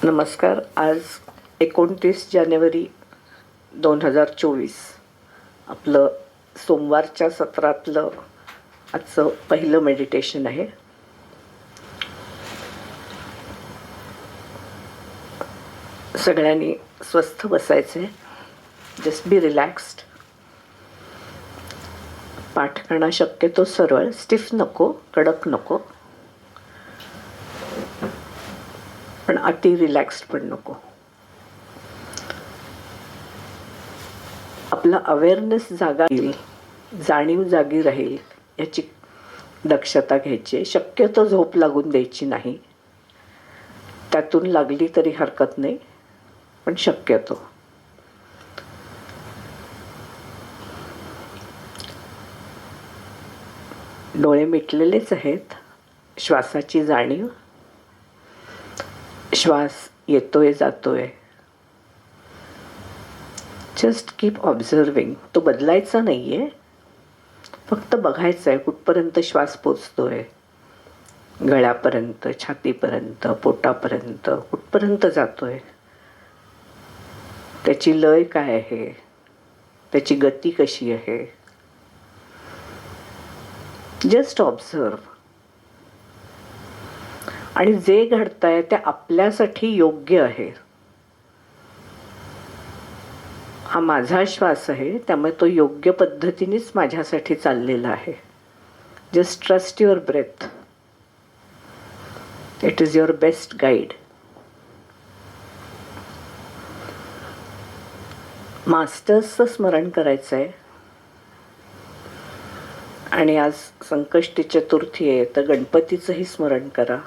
नमस्कार. आज 29 जानेवारी 2024 आपलं सोमवारच्या सत्रातलं आजचं पहिलं मेडिटेशन आहे. सगळ्यांनी स्वस्थ बसायचं आहे. Just be relaxed. पाठ करणं शक्यतो सरळ, स्टिफ नको, कडक नको, पण अति रिलॅक्स्ड पण नको. आपला अवेअरनेस जागा येईल, जाणीव जागी राहील याची दक्षता घ्यायची. शक्यतो झोप लागून द्यायची नाही. त्यातून लागली तरी हरकत नाही, पण शक्यतो. डोळे मिटलेलेच आहेत. श्वासाची जाणीव. श्वास येतोय जातोय. Just keep observing. तो बदलायचा नाहीये, फक्त बघायचं आहे कुठपर्यंत श्वास पोचतोय. गळ्यापर्यंत, छातीपर्यंत, पोटापर्यंत कुठपर्यंत जातोय. त्याची लय काय आहे, त्याची गती कशी आहे. Just observe. आणि जे घडतंय ते आपल्यासाठी योग्य आहे. हा माझा श्वास आहे, त्यामुळे तो योग्य पद्धतीनेच माझ्यासाठी चाललेला आहे. Just trust your breath. It is your best guide. मास्टर्सचं स्मरण करायचं आहे. आणि आज संकष्टी चतुर्थी आहे, तर गणपतीचंही स्मरण करा.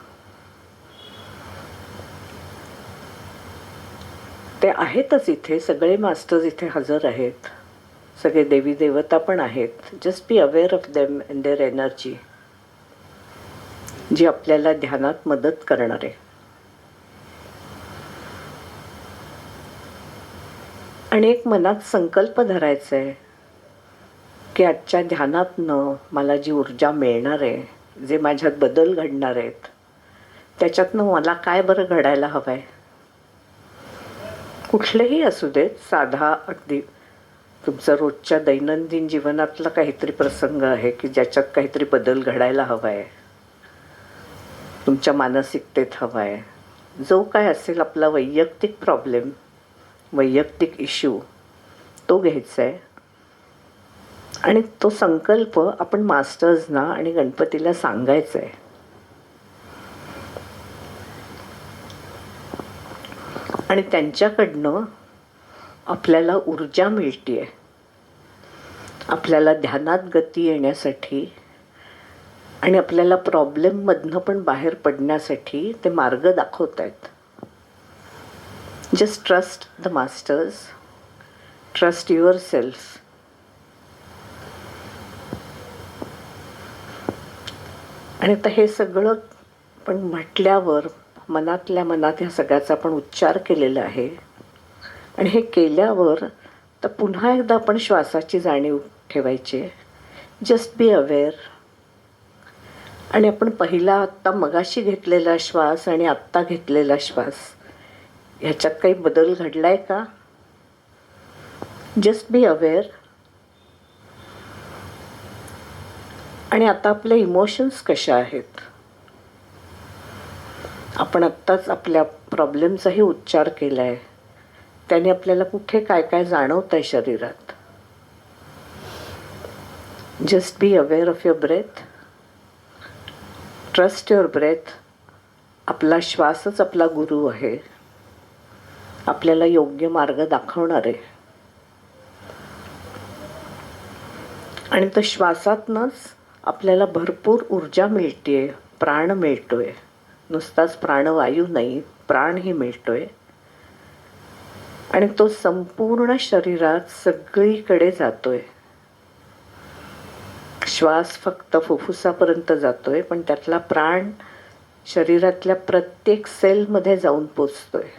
ते आहेतच इथे. सगळे मास्टर्स इथे हजर आहेत. सगळे देवी देवता पण आहेत. Just be aware of them and their energy, जी आपल्याला ध्यानात मदत करणार आहे. आणि एक मनात संकल्प धरायचा आहे की आजच्या ध्यानातनं मला जी ऊर्जा मिळणार आहे, जे माझ्यात बदल घडणार आहेत, त्याच्यातनं मला काय बरं घडायला हवं आहे. कुठलेही असू देत. साधा अगदी तुमचा रोजच्या दैनंदिन जीवनातला काहीतरी प्रसंग आहे की ज्याच्यात काहीतरी बदल घडायला हवा आहे. तुमच्या मानसिकतेत हवा आहे. जो काय असेल आपला वैयक्तिक प्रॉब्लेम, वैयक्तिक इश्यू, तो घ्यायचा आहे. आणि तो संकल्प आपण मास्टर्सना आणि गणपतीला सांगायचा आहे. आणि त्यांच्याकडनं आपल्याला ऊर्जा मिळते. आपल्याला ध्यानात गती येण्यासाठी आणि आपल्याला प्रॉब्लेममधनं पण बाहेर पडण्यासाठी ते मार्ग दाखवत आहेत. Just trust the masters. Trust your self. आणि आता हे सगळं पण म्हटल्यावर मनातल्या मनात ह्या सगळ्याचा आपण उच्चार केलेला आहे. आणि हे केल्यावर तर पुन्हा एकदा आपण श्वासाची जाणीव ठेवायची. Just be aware. आणि आपण पहिला आत्ता मगाशी घेतलेला श्वास आणि आत्ता घेतलेला श्वास, ह्याच्यात काही बदल घडलाय का. Just be aware. आणि आता आपले इमोशन्स कशा आहेत. आपण आत्ताच आपल्या प्रॉब्लेमचाही उच्चार केला आहे. त्याने आपल्याला कुठे काय काय जाणवत आहे शरीरात. Just be aware of your breath. Trust your breath. आपला श्वासच आपला गुरु आहे. आपल्याला योग्य मार्ग दाखवणार आहे. आणि तो श्वासातनंच आपल्याला भरपूर ऊर्जा मिळते, प्राण मिळतोय. नुसताच प्राणवायू नाही, प्राणही मिळतोय. आणि तो संपूर्ण शरीरात सगळीकडे जातोय. श्वास फक्त फुफ्फुसापर्यंत जातोय, पण त्यातला प्राण शरीरातल्या प्रत्येक सेलमध्ये जाऊन पोचतोय.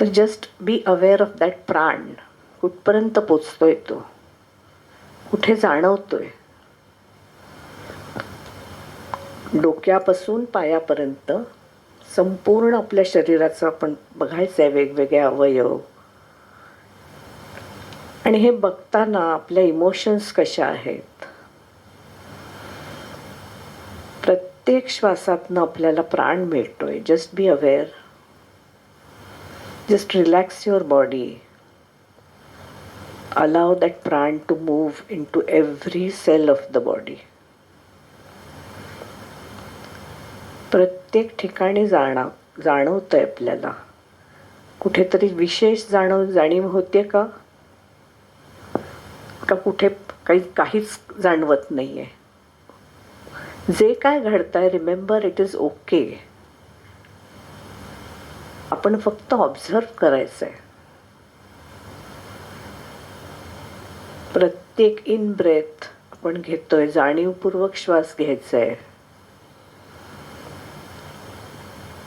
तर just be aware of that प्राण. कुठपर्यंत पोचतोय तो, कुठे जाणवतोय. डोक्यापासून पायापर्यंत संपूर्ण आपल्या शरीराचं आपण बघायचं आहे, वेगवेगळे अवयव. आणि हे बघताना आपल्या इमोशन्स कशा आहेत. प्रत्येक श्वासातनं आपल्याला प्राण मिळतोय. Just be aware. Just relax your body. Allow that prana to move into every cell of the body. प्रत्येक ठिकाणी जाणवतंय आपल्याला. कुठेतरी विशेष जाणीव होते का कुठे काहीच जाणवत नाहीये. जे काय घडतंय, रिमेंबर इट इज ओके. आपण फक्त ऑब्झर्व करायचंय. प्रत्येक इन ब्रेथ आपण घेतोय, जाणीवपूर्वक श्वास घ्यायचाय.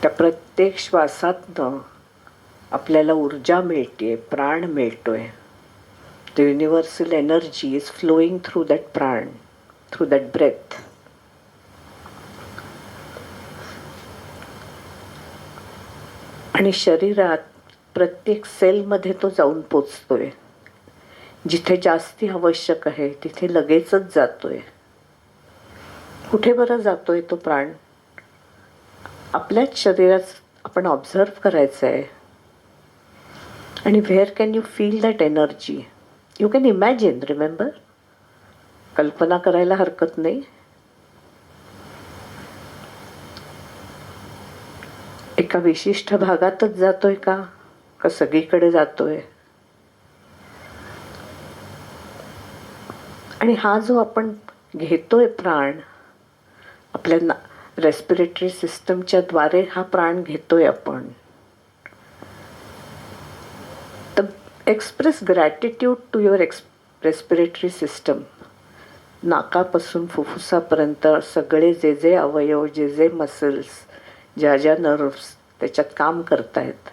त्या प्रत्येक श्वासातनं आपल्याला ऊर्जा मिळते, प्राण मिळतोय. The universal energy is flowing through that pran, through that breath. आणि शरीरात प्रत्येक सेलमध्ये तो जाऊन पोचतोय. जिथे जास्ती आवश्यक आहे तिथे लगेचच जातोय. कुठे बरं जातोय तो प्राण? आपल्याच शरीरात आपण ऑब्झर्व करायचं आहे. आणि where can you feel that energy? You can imagine. Remember, कल्पना करायला हरकत नाही. एका विशिष्ट भागातच जातोय का सगळीकडे जातोय? आणि हा जो आपण घेतोय प्राण, आपल्या रेस्पिरेटरी सिस्टमच्या द्वारे हा प्राण घेतोय आपण. Express gratitude to your respiratory system. नाकापासून फुफ्फुसापर्यंत सगळे जे अवयव, जे मसल्स, ज्या नर्व्स त्याच्यात काम करतायत.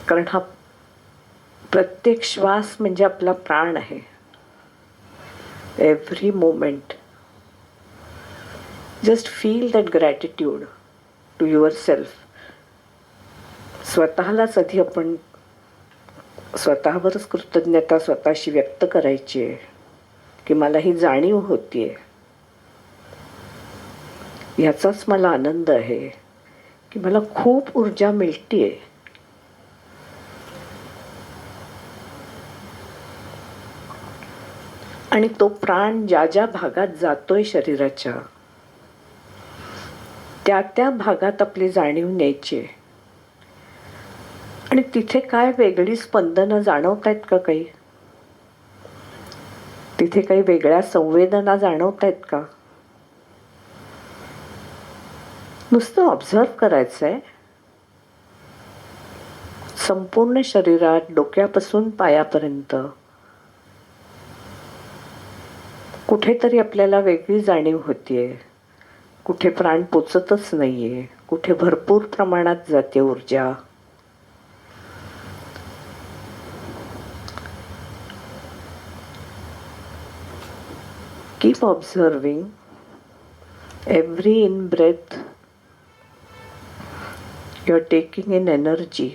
कारण हा प्रत्येक श्वास म्हणजे आपला प्राण आहे. Every moment. Just feel that gratitude to your self. स्वतःलाच आधी आपण स्वतःवरच कृतज्ञता स्वतःशी व्यक्त करायची आहे की मला ही जाणीव होतीये, ह्याचाच मला आनंद आहे की मला खूप ऊर्जा मिळतीये. आणि तो प्राण ज्या भागात जातोय शरीराच्या, त्या भागात आपली जाणीव न्यायची. आणि तिथे काय वेगळी स्पंदनं जाणवतायत का? काही तिथे काही वेगळ्या संवेदना जाणवतायत का? नुसतं ऑब्झर्व करायचंय. संपूर्ण शरीरात डोक्यापासून पायापर्यंत कुठेतरी आपल्याला वेगळी जाणीव होतीये. कुठे प्राण पोचतच नाहीये, कुठे भरपूर प्रमाणात जाते ऊर्जा. Keep observing every in breath. You are taking in energy.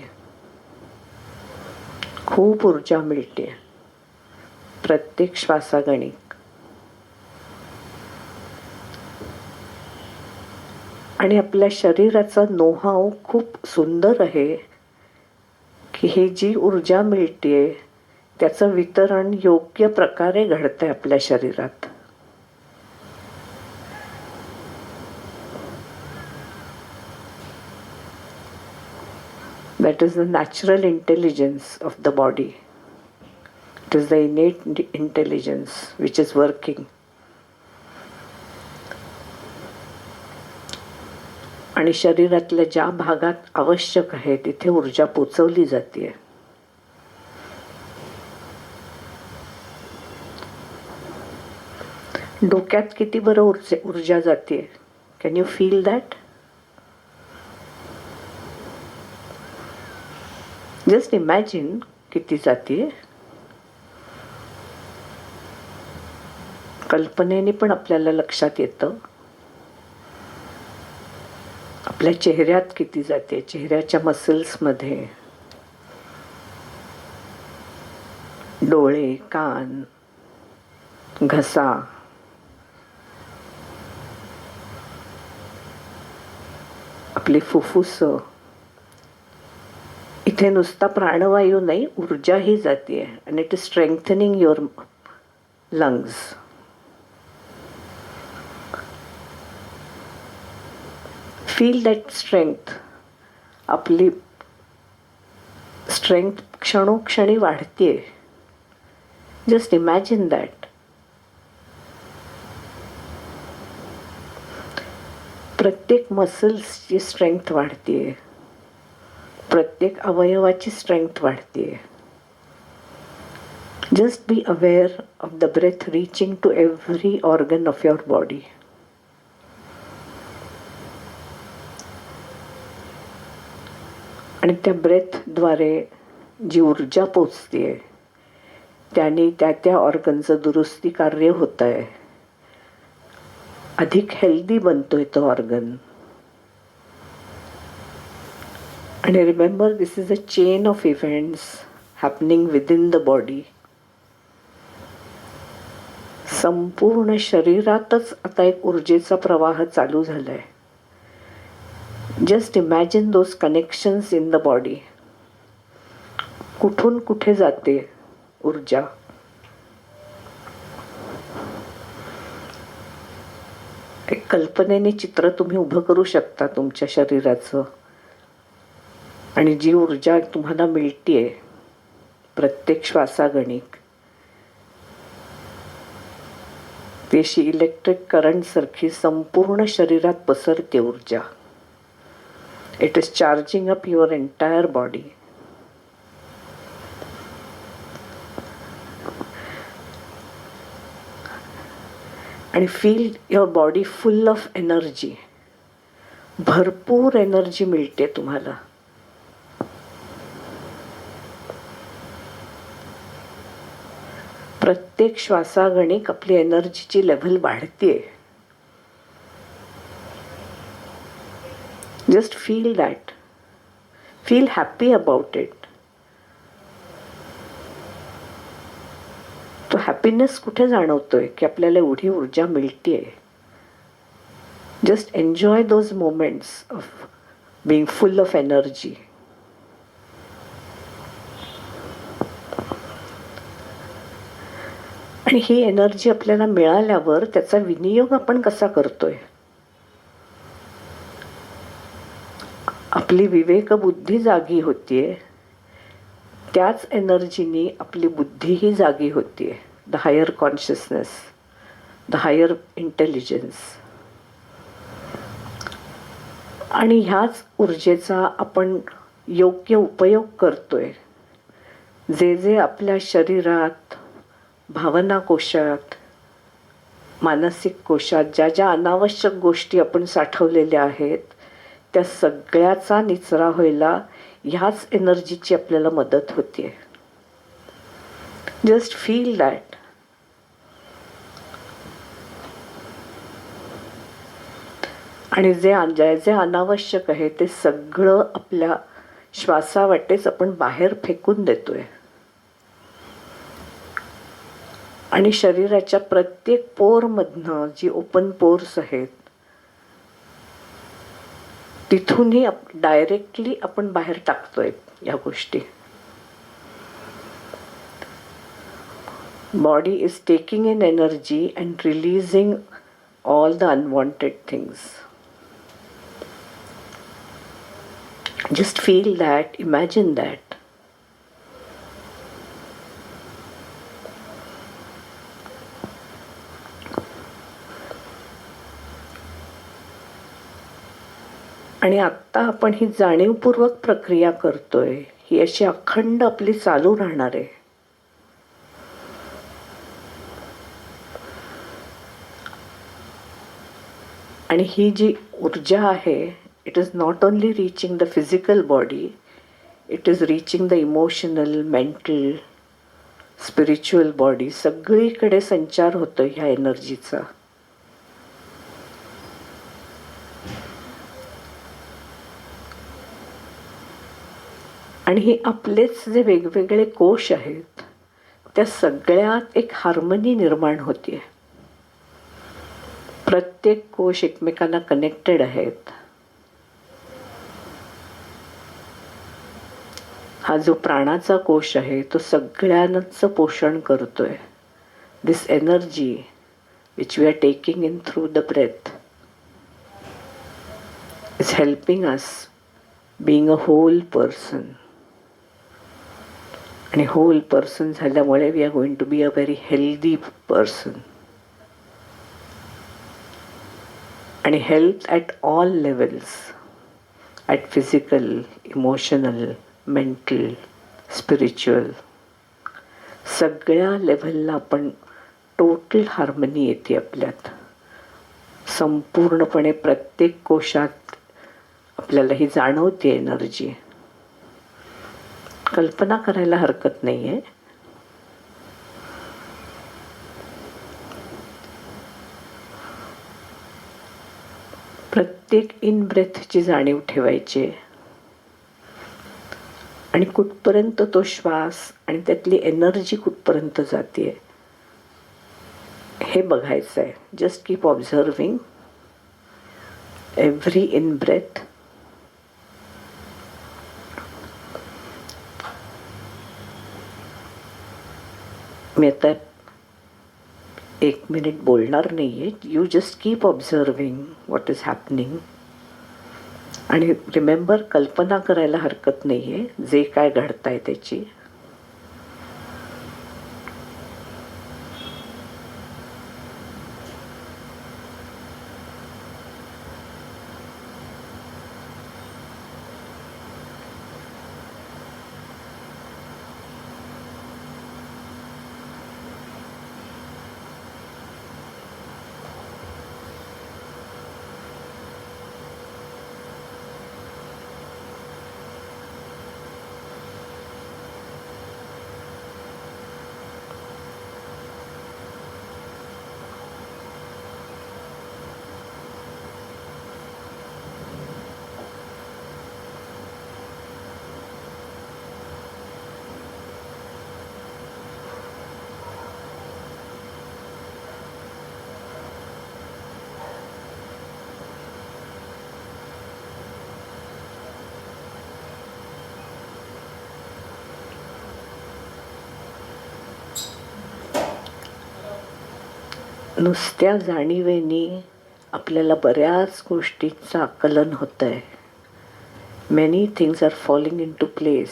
खूप ऊर्जा मिळते प्रत्येक श्वासागणिक. आणि आपल्या शरीराचा नोहाव खूप सुंदर आहे की हे जी ऊर्जा मिळते त्याचं वितरण योग्य प्रकारे घडतंय आपल्या शरीरात. That is the natural intelligence of the body. It is the innate intelligence which is working. आणि शरीरातल्या ज्या भागात आवश्यक आहे तिथे ऊर्जा पोचवली जाते. डोक्यात किती बरं ऊर्जा जाते? Can you feel that? Just imagine किती जाते. कल्पनेने पण आपल्याला लक्षात येतं. आपल्या चेहऱ्यात किती जाते, चेहऱ्याच्या मसल्समध्ये, डोळे, कान, घसा, आपली फुफ्फुसं. इथे नुसता प्राणवायू नाही, ऊर्जाही जाते आणि it is strengthening your lungs. Feel that strength. आपली स्ट्रेंथ क्षणोक्षणी वाढते. Just imagine that. प्रत्येक मसल्सची स्ट्रेंथ वाढते, प्रत्येक अवयवाची स्ट्रेंथ वाढते. Just be aware of the breath reaching to every organ of your body. आणि त्या ब्रेथद्वारे जी ऊर्जा पोचते त्याने त्या ऑर्गनचं दुरुस्ती कार्य होत आहे. अधिक हेल्दी बनतोय तो ऑर्गन. आणि remember, this is a chain of events happening within the body. संपूर्ण शरीरातच आता एक ऊर्जेचा प्रवाह चालू झालाय. Just imagine those connections in the body. कुठून कुठे जाते ऊर्जा. एक कल्पनेने चित्र तुम्ही उभं करू शकता तुमच्या शरीराचं. आणि जी ऊर्जा तुम्हाला मिळतीये प्रत्येक श्वासागणिक, ती अशी इलेक्ट्रिक करंट सारखी संपूर्ण शरीरात पसरते ऊर्जा. It is charging up your entire body. आणि feel your body full of energy. भरपूर एनर्जी मिळते तुम्हाला. प्रत्येक श्वासागणिक आपली एनर्जीची लेव्हल वाढते. Just feel that. Feel happy about it. तो हॅपीनेस कुठे जाणवतोय की आपल्याला एवढी ऊर्जा मिळतीये. Just enjoy those moments of being full of energy. आणि ही एनर्जी आपल्याला मिळाल्यावर त्याचा विनियोग आपण कसा करतोय. आपली विवेकबुद्धी जागी होतीये. त्याच एनर्जीनी आपली बुद्धीही जागी होतीये. The higher consciousness, the higher intelligence. आणि ह्याच ऊर्जेचा आपण योग्य उपयोग करतोय. जे जे आपल्या शरीरात, भावना कोशात, मानसिक कोशात ज्या ज्या अनावश्यक गोष्टी आपण साठवलेल्या आहेत त्या सगळ्याचा निचरा व्हायला ह्याच एनर्जीची आपल्याला मदत होते. Just feel that. आणि जे जे अनावश्यक आहे ते सगळं आपल्या श्वासावाटेच आपण बाहेर फेकून देतोय. आणि शरीराच्या प्रत्येक पोरमधनं जी ओपन पोर्स आहेत तिथूनही डायरेक्टली आपण बाहेर टाकतोय या गोष्टी. Body is taking in energy and releasing all the unwanted things. Just feel that. Imagine that. आणि आत्ता आपण ही जाणीवपूर्वक प्रक्रिया करतोय. ही अशी अखंड आपली चालू राहणार आहे. आणि ही जी ऊर्जा आहे, it is not only reaching the physical body, it is reaching the emotional, mental, spiritual body. सगळीकडे संचार होतोय ह्या एनर्जीचा. आणि हे आपलेच जे वेगवेगळे कोश आहेत त्या सगळ्यात एक हार्मनी निर्माण होते. प्रत्येक कोश एकमेकांना कनेक्टेड आहेत. हा जो प्राणाचा कोश आहे तो सगळ्यांच पोषण करतोय. दिस energy which we are taking in through the breath is helping us being a whole person. आणि whole person झाल्यामुळे we are going to be a very healthy person. आणि health at all levels, at physical, emotional, mental, spiritual, सगळ्या लेव्हलला आपण total harmony येते आपल्यात. संपूर्णपणे प्रत्येक कोशात आपल्याला ही जाणवते एनर्जी. कल्पना करायला हरकत नाही आहे. प्रत्येक इन ब्रेथची जाणीव ठेवायची आणि कुठपर्यंत तो श्वास आणि त्यातली एनर्जी कुठपर्यंत जाते हे बघायचं आहे. Just keep observing every in breath. मी आता 1 मिनिट बोलणार नाही आहे. You just keep observing what is happening. आणि रिमेंबर, कल्पना करायला हरकत नाही आहे जे काय घडतंय त्याची. नुसत्या जाणीवेनी आपल्याला बऱ्याच गोष्टींचं आकलन होतं आहे. Many things are falling into place.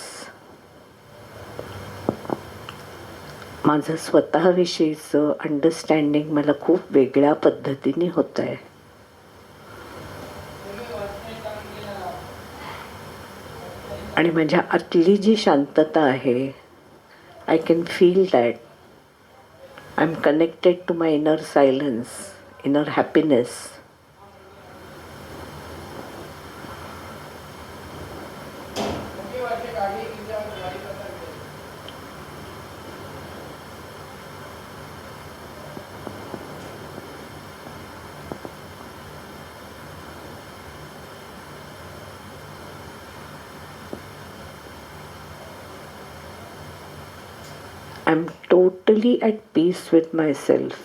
माझं स्वतःविषयीचं अंडरस्टँडिंग मला खूप वेगळ्या पद्धतीने होतं आहे. आणि माझ्या आतली जी शांतता आहे, I can feel that. I'm connected to my inner silence, inner happiness. I'm totally at peace with myself.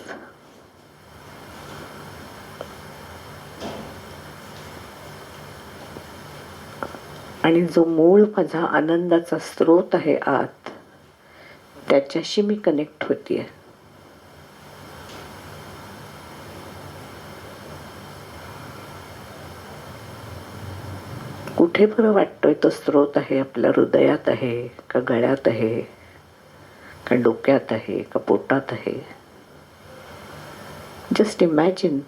आणि जो मूळ माझा आनंदाचा स्रोत आहे आत, त्याच्याशी मी कनेक्ट होतीये. कुठे बरं वाटतोय तो स्रोत आहे? आपल्या हृदयात आहे का गळ्यात आहे का डोक्यात आहे का पोटात आहे? Just imagine.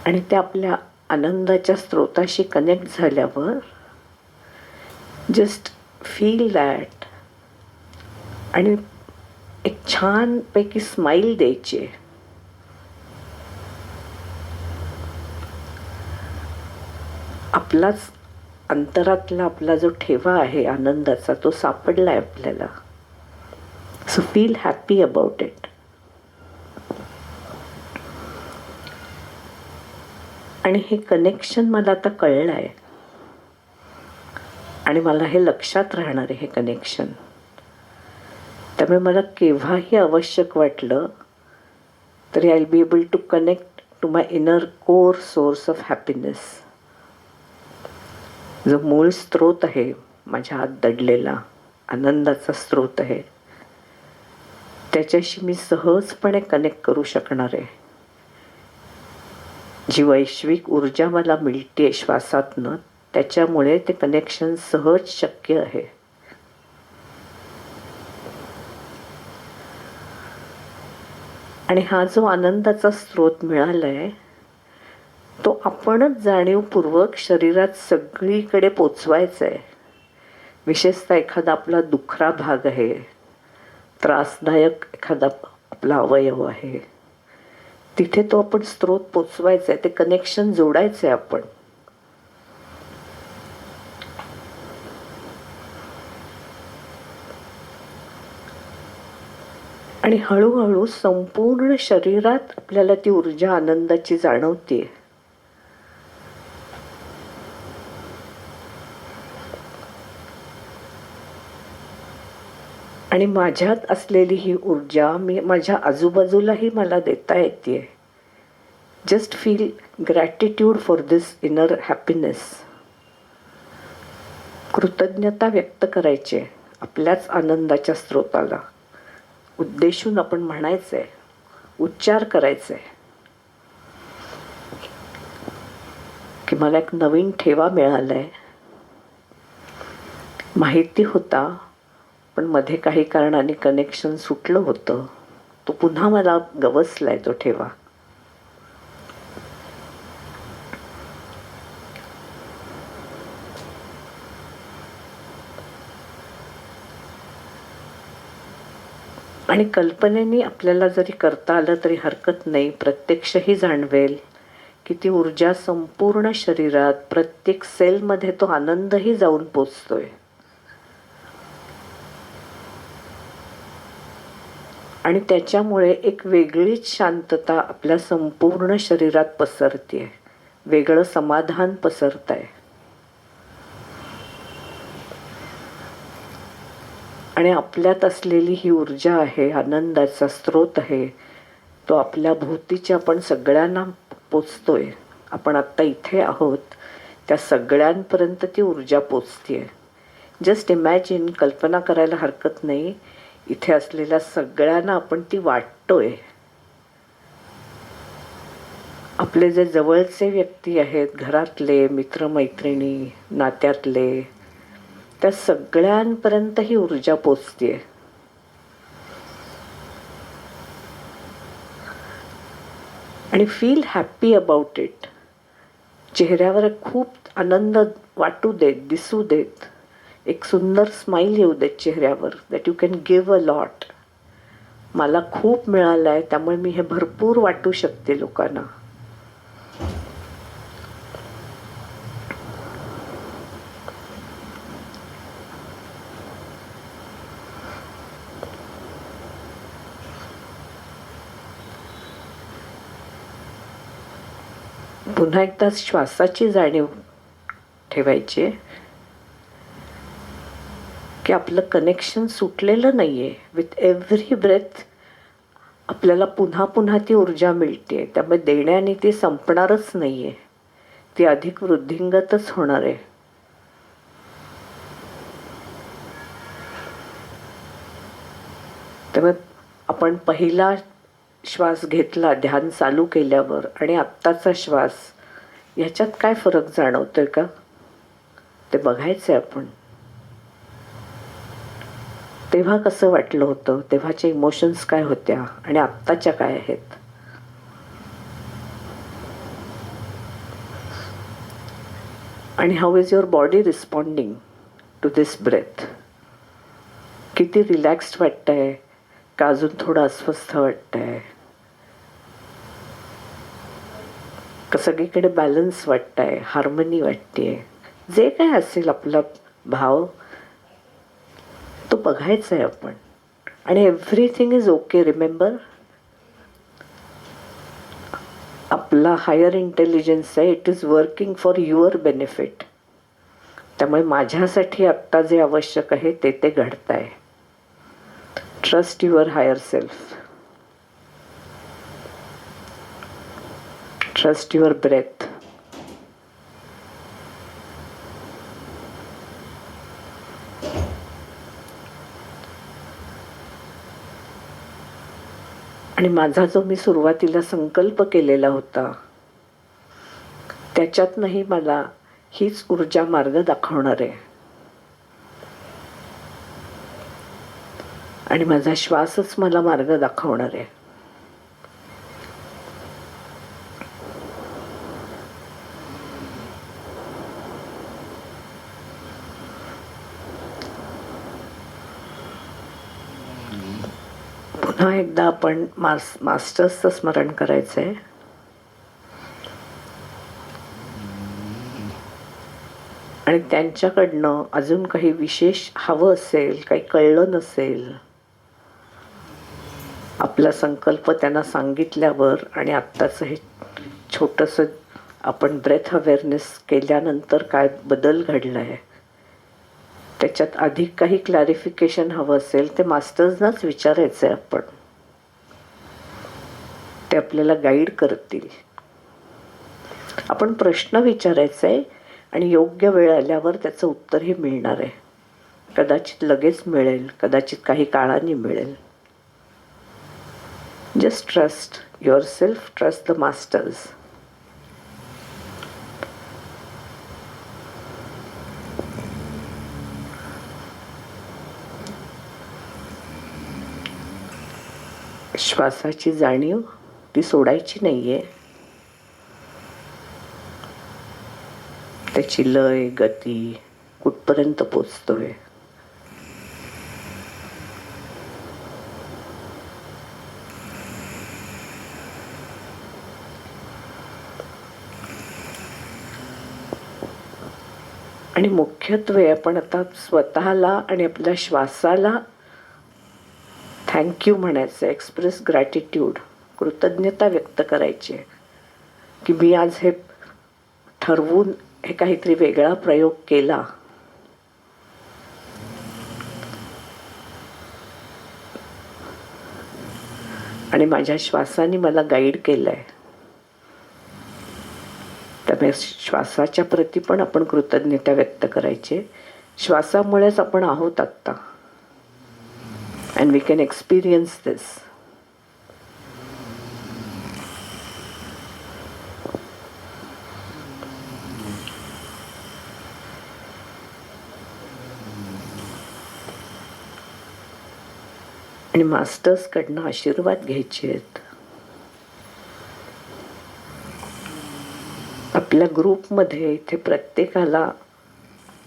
आणि त्या आपल्या आनंदाच्या स्रोताशी कनेक्ट झाल्यावर जस्ट फील दॅट. आणि एक छानपैकी स्माईल द्यायची. आपलाच अंतरातला आपला जो ठेवा आहे आनंदाचा, तो सापडला आहे आपल्याला. So feel happy about it. आणि हे कनेक्शन मला आता कळलं आहे आणि मला हे लक्षात राहणार आहे हे कनेक्शन. त्यामुळे मला केव्हाही आवश्यक वाटलं तरी I will be able to connect to my inner core source of happiness. जो मूळ स्रोत आहे माझ्या आत दडलेला आनंदाचा स्रोत आहे, त्याच्याशी मी सहजपणे कनेक्ट करू शकणार आहे. जी वैश्विक ऊर्जा मला मिळते श्वासातनं, त्याच्यामुळे ते कनेक्शन सहज शक्य आहे. आणि हा जो आनंदाचा स्रोत मिळाला आहे तो आपणच जाणीवपूर्वक शरीरात सगळीकडे पोचवायचा आहे. विशेषतः एखादा आपला दुखरा भाग आहे, त्रासदायक एखादा आपला अवयव आहे, तिथे तो आपण स्रोत पोचवायचा आहे, ते कनेक्शन जोडायचं आहे आपण. आणि हळूहळू संपूर्ण शरीरात आपल्याला ती ऊर्जा आनंदाची जाणवते. आणि माझ्यात असलेली ही ऊर्जा मी माझ्या आजूबाजूलाही मला देता येते. Just feel gratitude for this inner happiness. कृतज्ञता व्यक्त करायची आपल्याच आनंदाच्या स्रोताला. उद्देशून आपण म्हणायचं आहे, उच्चार करायचे की मला एक नवीन ठेवा मिळाला आहे. माहिती होता पण मध्ये काही कारणाने कनेक्शन सुटलं होतं, तो पुन्हा मला गवसलाय तो ठेवा. आणि कल्पनेने आपल्याला जरी करता आलं तरी हरकत नाही, प्रत्यक्षही जाणवेल की ती ऊर्जा संपूर्ण शरीरात प्रत्येक सेलमध्ये तो आनंदही जाऊन पोचतोय. आणि त्याच्यामुळे एक वेगळीच शांतता आपल्या संपूर्ण शरीरात पसरते, वेगळं समाधान पसरत आहे. आणि आपल्यात असलेली ही ऊर्जा आहे, आनंदाचा स्रोत आहे, तो आपल्या भोवतीच्या आपण सगळ्यांना पोचतोय. आपण आत्ता इथे आहोत त्या सगळ्यांपर्यंत ती ऊर्जा पोचते. जस्ट इमॅजिन, कल्पना करायला हरकत नाही, इथे असलेल्या सगळ्यांना आपण ती वाटतोय. आपले जे जवळचे व्यक्ती आहेत, घरातले, मित्रमैत्रिणी, नात्यातले, त्या सगळ्यांपर्यंत ही ऊर्जा पोचते. आणि फील हॅपी अबाउट इट. चेहऱ्यावर खूप आनंद वाटू देत, दिसू देत, एक सुंदर स्माईल येऊ देत चेहऱ्यावर, that you can give a lot. मला खूप मिळालं आहे त्यामुळे मी हे भरपूर वाटू शकते लोकांना. पुन्हा एकदा श्वासाची जाणीव ठेवायची की आपलं कनेक्शन सुटलेलं नाही आहे. विथ एव्हरी ब्रेथ आपल्याला पुन्हा पुन्हा ती ऊर्जा मिळते. त्यामुळे देण्याने ती संपणारच नाही आहे, ती अधिक वृद्धिंगतच होणार आहे. त्यामुळे आपण पहिला श्वास घेतला ध्यान चालू केल्यावर आणि आत्ताचा श्वास, ह्याच्यात काय फरक जाणवतोय का ते बघायचं आहे आपण. तेव्हा कसं वाटलं होतं, तेव्हाचे इमोशन्स काय होत्या आणि आत्ताच्या काय आहेत. आणि how is your body responding to this breath. किती रिलॅक्स्ड वाटतंय का अजून थोडं अस्वस्थ वाटतंय, का सगळीकडे बॅलन्स वाटतंय, हार्मनी वाटतेय. जे काय असेल आपला भाव तो बघायचा आहे आपण. आणि एव्हरीथिंग इज ओके. रिमेंबर, आपलं आपला हायर इंटेलिजन्स आहे, it is working for your benefit. त्यामुळे माझ्यासाठी आत्ता जे आवश्यक आहे ते ते घडत आहे. Trust your higher self. Trust your breath. आणि माझा जो मी सुरुवातीला संकल्प केलेला होता त्याच्यातनंही मला हीच ऊर्जा मार्ग दाखवणार आहे. आणि माझा श्वासच मला मार्ग दाखवणार आहे. पुन्हा एकदा आपण मास्टर्सचं स्मरण करायचं आहे. आणि त्यांच्याकडनं अजून काही विशेष हवं असेल, काही कळलं नसेल, आपला संकल्प त्यांना सांगितल्यावर आणि आत्ताचं हे छोटंसं आपण ब्रेथ अवेअरनेस केल्यानंतर काय बदल घडला आहे त्याच्यात अधिक काही क्लॅरिफिकेशन हवं असेल ते मास्टर्सनाच विचारायचं आहे आपण. ते आपल्याला गाईड करतील. आपण प्रश्न विचारायचा आहे आणि योग्य वेळ आल्यावर त्याचं उत्तरही मिळणार आहे. कदाचित लगेच मिळेल, कदाचित काही काळाने मिळेल. Just trust your self, trust the masters. श्वासाची जाणीव ती सोडायची नाहीये. त्याची लय, गती कुठपर्यंत पोचतोय. आणि मुख्यत्वे आपण आता स्वतःला आणि आपल्या श्वासाला थँक्यू म्हणायचं. एक्सप्रेस ग्रॅटिट्यूड, कृतज्ञता व्यक्त करायची की मी आज हे ठरवून हे काहीतरी वेगळा प्रयोग केला. आणि माझ्या श्वासाने मला गाईड केलंय. त्यामुळे श्वासाच्या प्रती पण आपण कृतज्ञता व्यक्त करायची. श्वासामुळेच आपण आहोत आत्ता. अँड वी कॅन एक्सपिरियन्स दिस. आणि मास्टर्सकडनं आशीर्वाद घ्यायचे आहेत. आपल्या ग्रुपमध्ये इथे प्रत्येकाला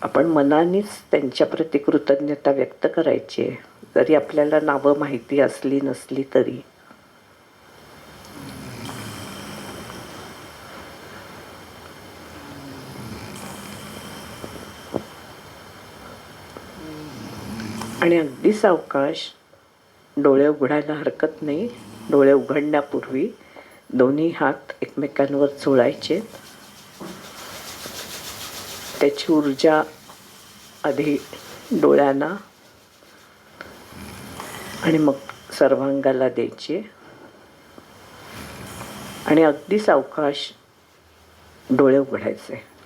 आपण मनानेच त्यांच्याप्रती कृतज्ञता व्यक्त करायची आहे, जरी आपल्याला नावं माहिती असली नसली तरी. आणि अगदी सावकाश डोळे उघडायला हरकत नाही. डोळे उघडण्यापूर्वी दोन्ही हात एकमेकांवर चोळायचे. त्याची ऊर्जा आधी डोळ्यांना आणि मग सर्वांगाला द्यायची. आणि अगदी सावकाश डोळे उघडायचे.